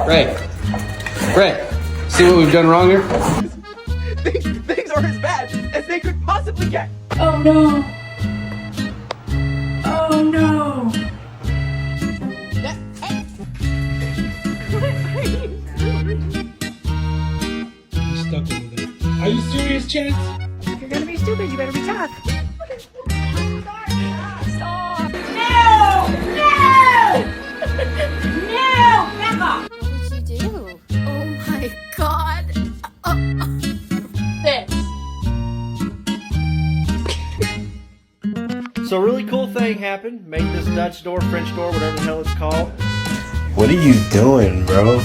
Ray. Ray. See what we've done wrong here? Things are as bad as they could possibly get. Oh no. Oh no. I'm stuck over there. Are you serious, Chance? If you're gonna be stupid, you better be tough. Stop. What did you do? Oh my god. This. So a really cool thing happened. Made this Dutch door, French door, whatever the hell it's called. What are you doing, bro?